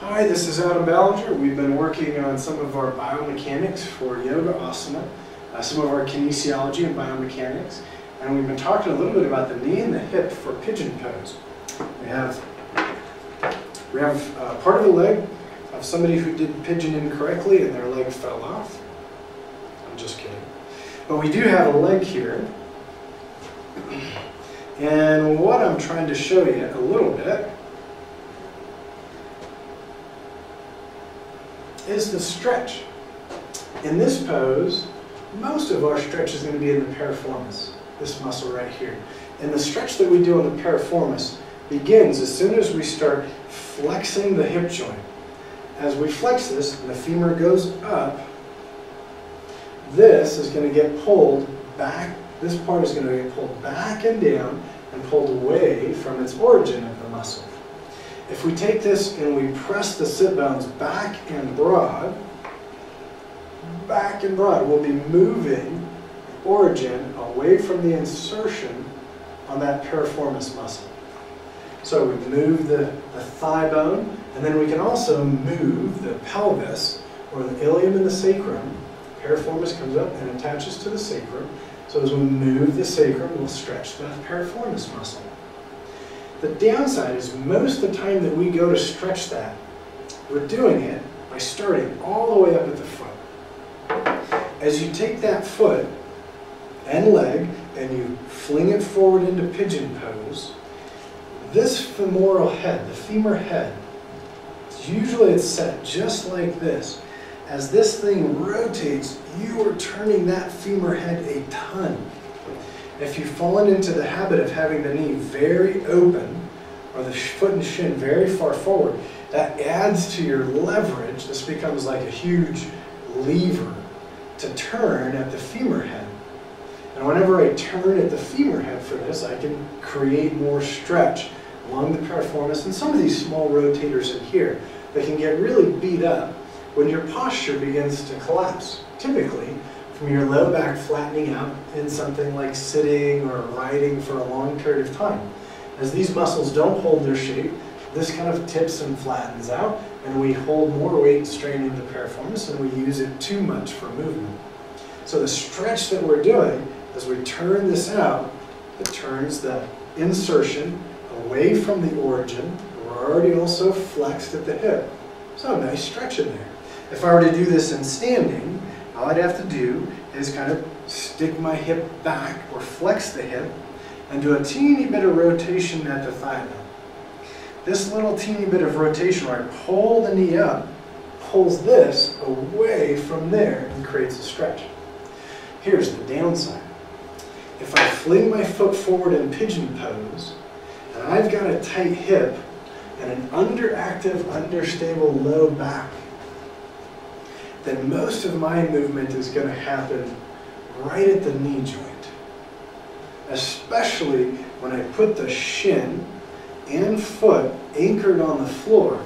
Hi, this is Adam Ballinger. We've been working on some of our biomechanics for yoga asana, some of our kinesiology and biomechanics, and we've been talking a little bit about the knee and the hip for pigeon pose. We have part of the leg of somebody who did pigeon incorrectly and their leg fell off. I'm just kidding. But we do have a leg here. And what I'm trying to show you a little bit is the stretch. In this pose, most of our stretch is going to be in the piriformis, this muscle right here. And the stretch that we do on the piriformis begins as soon as we start flexing the hip joint. As we flex this and the femur goes up, this is going to get pulled back. This part is going to get pulled back and down and pulled away from its origin of the muscle. If we take this and we press the sit bones back and broad, we'll be moving the origin away from the insertion on that piriformis muscle. So we move the thigh bone, and then we can also move the pelvis, or the ilium and the sacrum. Piriformis comes up and attaches to the sacrum. So as we move the sacrum, we'll stretch the piriformis muscle. The downside is most of the time that we go to stretch that, we're doing it by starting all the way up at the foot. As you take that foot and leg and you fling it forward into pigeon pose, this femoral head, the femur head, usually it's set just like this. As this thing rotates, you are turning that femur head a ton. If you've fallen into the habit of having the knee very open, or the foot and shin very far forward, that adds to your leverage. This becomes like a huge lever to turn at the femur head. And whenever I turn at the femur head for this, I can create more stretch along the piriformis and some of these small rotators in here that can get really beat up when your posture begins to collapse. Typically, from your low back flattening out in something like sitting or riding for a long period of time. As these muscles don't hold their shape, this kind of tips and flattens out, and we hold more weight and strain into the piriformis, and we use it too much for movement. So the stretch that we're doing, as we turn this out, it turns the insertion away from the origin. We're already also flexed at the hip. So a nice stretch in there. If I were to do this in standing, all I'd have to do is kind of stick my hip back or flex the hip and do a teeny bit of rotation at the thigh bone. This little teeny bit of rotation where I pull the knee up pulls this away from there and creates a stretch. Here's the downside. If I fling my foot forward in pigeon pose and I've got a tight hip and an underactive, understable low back, then most of my movement is going to happen right at the knee joint. Especially when I put the shin and foot anchored on the floor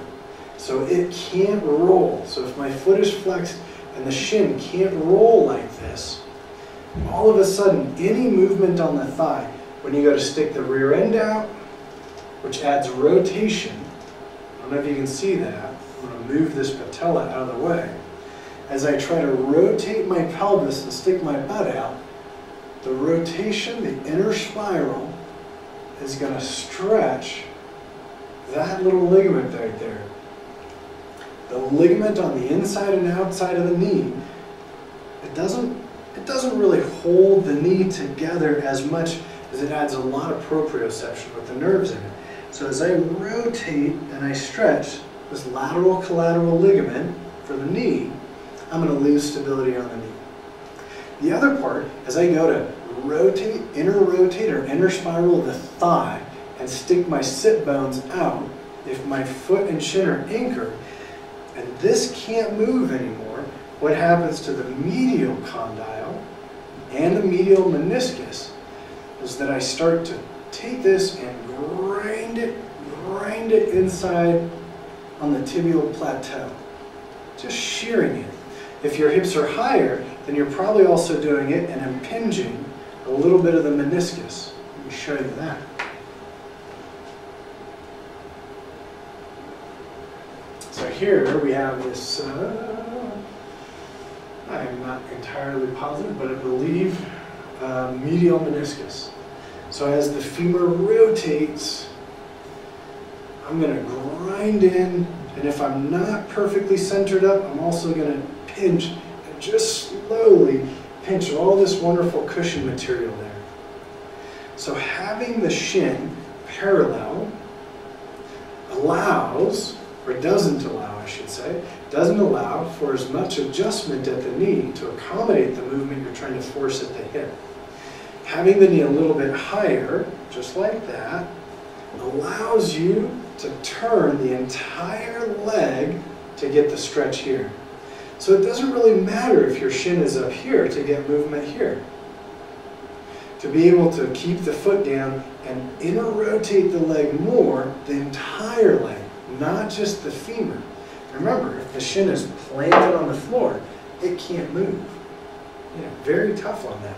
so it can't roll. So if my foot is flexed and the shin can't roll like this, all of a sudden any movement on the thigh, when you go to stick the rear end out, which adds rotation, I don't know if you can see that, I'm going to move this patella out of the way. As I try to rotate my pelvis and stick my butt out, the rotation, the inner spiral, is going to stretch that little ligament right there. The ligament on the inside and outside of the knee, it doesn't really hold the knee together as much as it adds a lot of proprioception with the nerves in it. So as I rotate and I stretch this lateral collateral ligament for the knee, I'm going to lose stability on the knee. The other part, as I go to rotate or inner spiral the thigh and stick my sit bones out, if my foot and shin are anchored, and this can't move anymore, what happens to the medial condyle and the medial meniscus is that I start to take this and grind it inside on the tibial plateau, just shearing it. If your hips are higher, then you're probably also doing it and impinging a little bit of the meniscus. Let me show you that. So here we have this, I am not entirely positive, but I believe medial meniscus. So as the femur rotates, I'm going to grind in, and if I'm not perfectly centered up, I'm also going to pinch and just slowly pinch all this wonderful cushion material there. So having the shin parallel allows, or doesn't allow, I should say, doesn't allow for as much adjustment at the knee to accommodate the movement you're trying to force at the hip. Having the knee a little bit higher, just like that, allows you to turn the entire leg to get the stretch here. So it doesn't really matter if your shin is up here to get movement here. To be able to keep the foot down and inner rotate the leg more, the entire leg, not just the femur. Remember, if the shin is planted on the floor, it can't move. Yeah, very tough on that.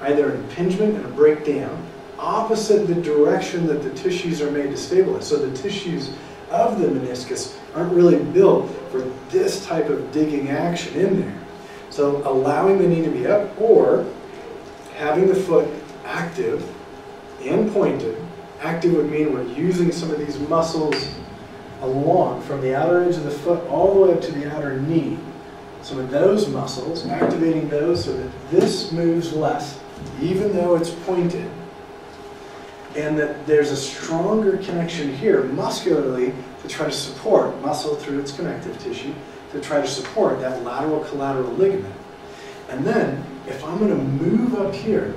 Either an impingement and a breakdown, opposite the direction that the tissues are made to stabilize. So the tissues of the meniscus aren't really built for this type of digging action in there. So allowing the knee to be up, or having the foot active and pointed. Active would mean we're using some of these muscles along from the outer edge of the foot all the way up to the outer knee. Some of those muscles, activating those so that this moves less, even though it's pointed, and that there's a stronger connection here muscularly to try to support muscle through its connective tissue, to try to support that lateral collateral ligament. And then, if I'm going to move up here,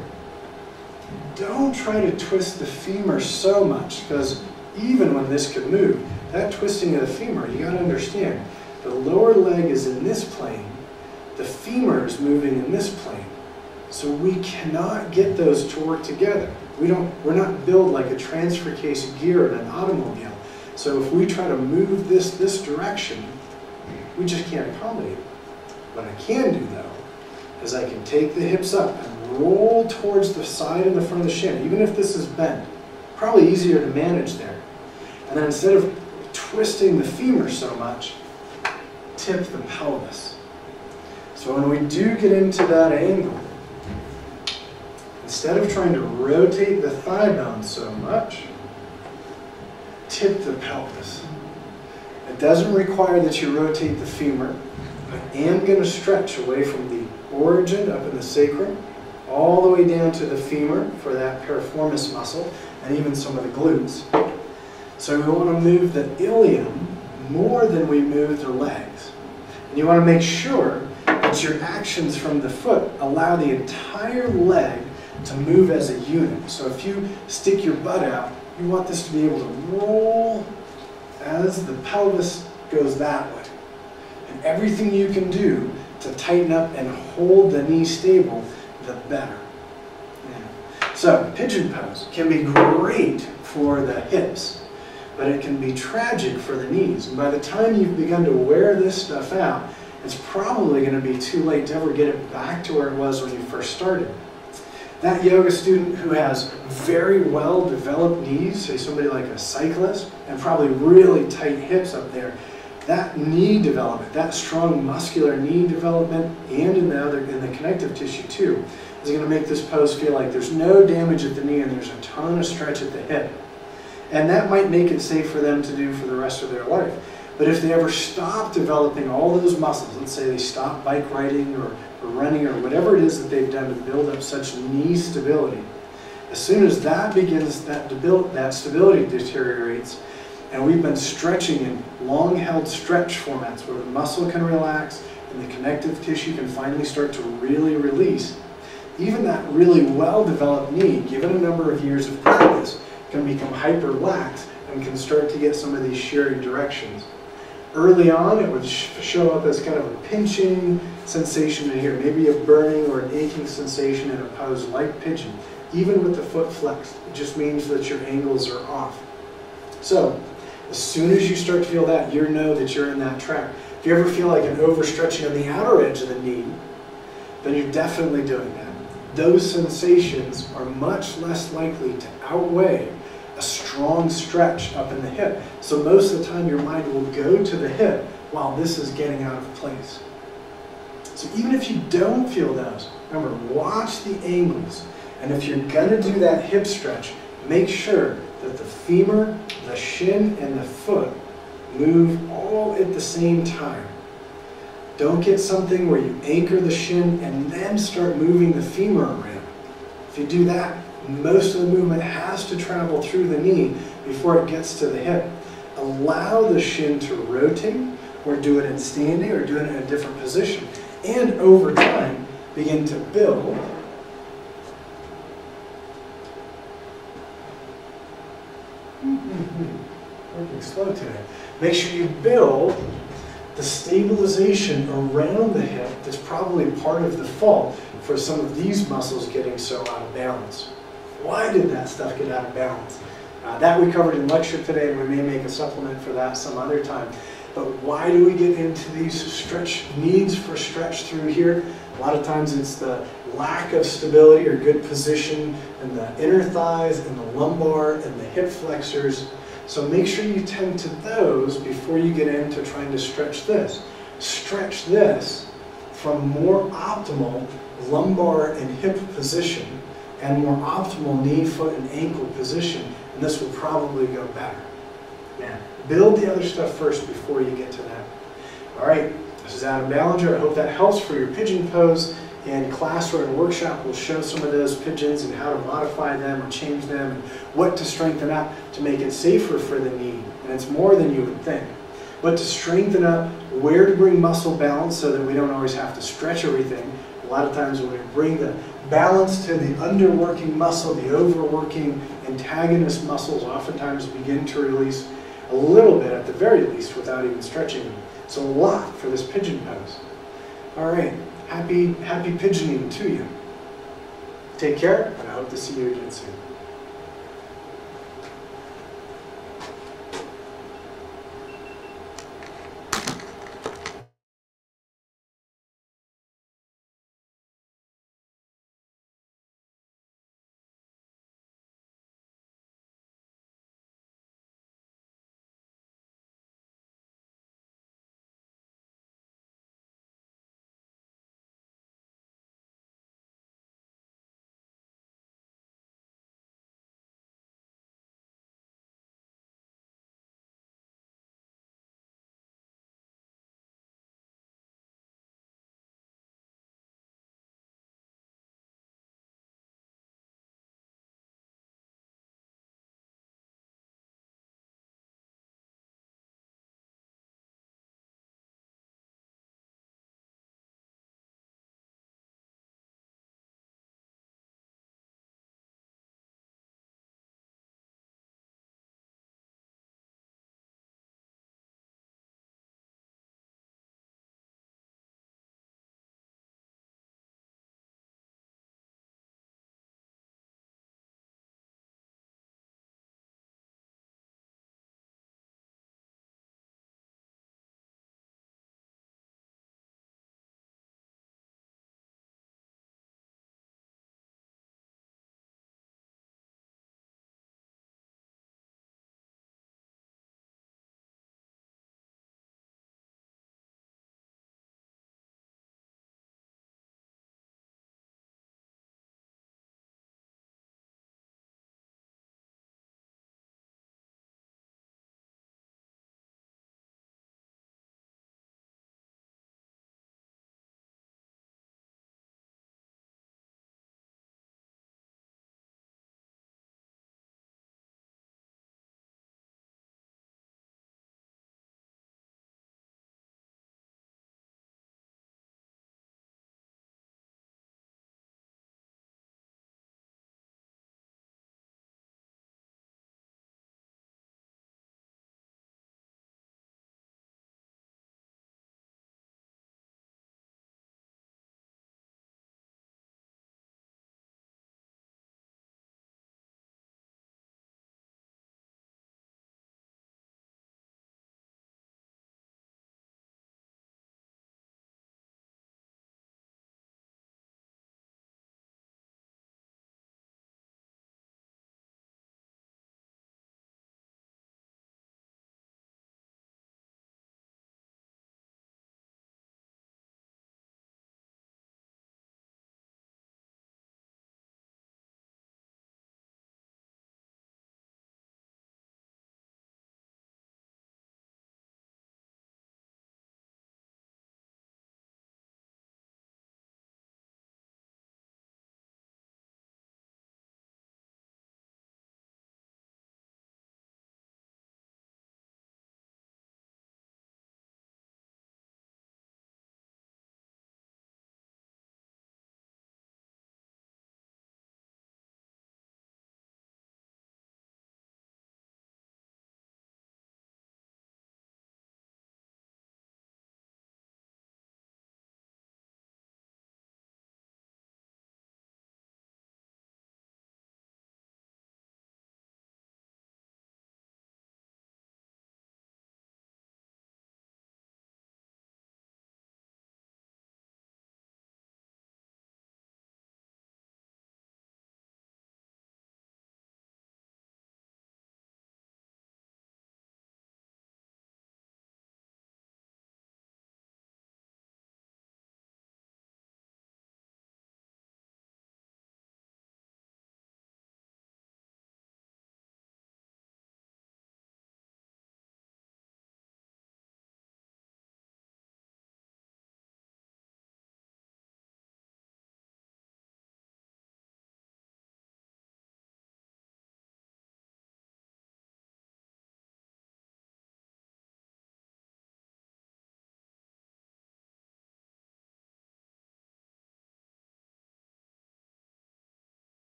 don't try to twist the femur so much, because even when this could move, that twisting of the femur, you got to understand, the lower leg is in this plane, the femur is moving in this plane. So we cannot get those to work together. We're not built like a transfer case gear in an automobile. So if we try to move this direction, we just can't accommodate it. What I can do though, is I can take the hips up and roll towards the side and the front of the shin, even if this is bent. Probably easier to manage there. And then instead of twisting the femur so much, tip the pelvis. So when we do get into that angle, instead of trying to rotate the thigh bone so much, tip the pelvis. It doesn't require that you rotate the femur. I am going to stretch away from the origin up in the sacrum, all the way down to the femur for that piriformis muscle, and even some of the glutes. So we want to move the ilium more than we move the legs. And you want to make sure that your actions from the foot allow the entire leg to move as a unit. So if you stick your butt out, you want this to be able to roll as the pelvis goes that way. And everything you can do to tighten up and hold the knee stable, the better. Yeah. So pigeon pose can be great for the hips, but it can be tragic for the knees. And by the time you've begun to wear this stuff out, it's probably going to be too late to ever get it back to where it was when you first started. That yoga student who has very well developed knees, say somebody like a cyclist, and probably really tight hips up there, that knee development, that strong muscular knee development, and in the connective tissue too, is going to make this pose feel like there's no damage at the knee and there's a ton of stretch at the hip. And that might make it safe for them to do for the rest of their life. But if they ever stop developing all those muscles, let's say they stop bike riding or running or whatever it is that they've done to build up such knee stability, as soon as that begins, that stability deteriorates, and we've been stretching in long-held stretch formats where the muscle can relax and the connective tissue can finally start to really release, even that really well-developed knee, given a number of years of practice, can become hyper-lax and can start to get some of these shearing directions. Early on, it would show up as kind of a pinching sensation in here, maybe a burning or an aching sensation in a pose like pigeon, even with the foot flexed. It just means that your angles are off. So, as soon as you start to feel that, you know that you're in that track. If you ever feel like an overstretching on the outer edge of the knee, then you're definitely doing that. Those sensations are much less likely to outweigh a strong stretch up in the hip. So most of the time your mind will go to the hip while this is getting out of place. So even if you don't feel those, remember, watch the angles. And if you're gonna do that hip stretch, make sure that the femur, the shin, and the foot move all at the same time. Don't get something where you anchor the shin and then start moving the femur around. If you do that, most of the movement has to travel through the knee before it gets to the hip. Allow the shin to rotate, or do it in standing, or do it in a different position. And over time, begin to build working slow today. Make sure you build the stabilization around the hip that's probably part of the fault for some of these muscles getting so out of balance. Why did that stuff get out of balance? That we covered in lecture today, and we may make a supplement for that some other time. But why do we get into these stretch needs for stretch through here? A lot of times it's the lack of stability or good position in the inner thighs and the lumbar and the hip flexors. So make sure you tend to those before you get into trying to stretch this. Stretch this from more optimal lumbar and hip position and more optimal knee, foot, and ankle position, and this will probably go better. Now, build the other stuff first before you get to that. All right, this is Adam Ballinger. I hope that helps for your pigeon pose. In class or in workshop, we'll show some of those pigeons and how to modify them or change them and what to strengthen up to make it safer for the knee. And it's more than you would think. But to strengthen up, where to bring muscle balance so that we don't always have to stretch everything. A lot of times when we bring the balance to the underworking muscle, the overworking antagonist muscles oftentimes begin to release a little bit at the very least without even stretching them. So a lot for this pigeon pose. All right, happy pigeoning to you. Take care, and I hope to see you again soon.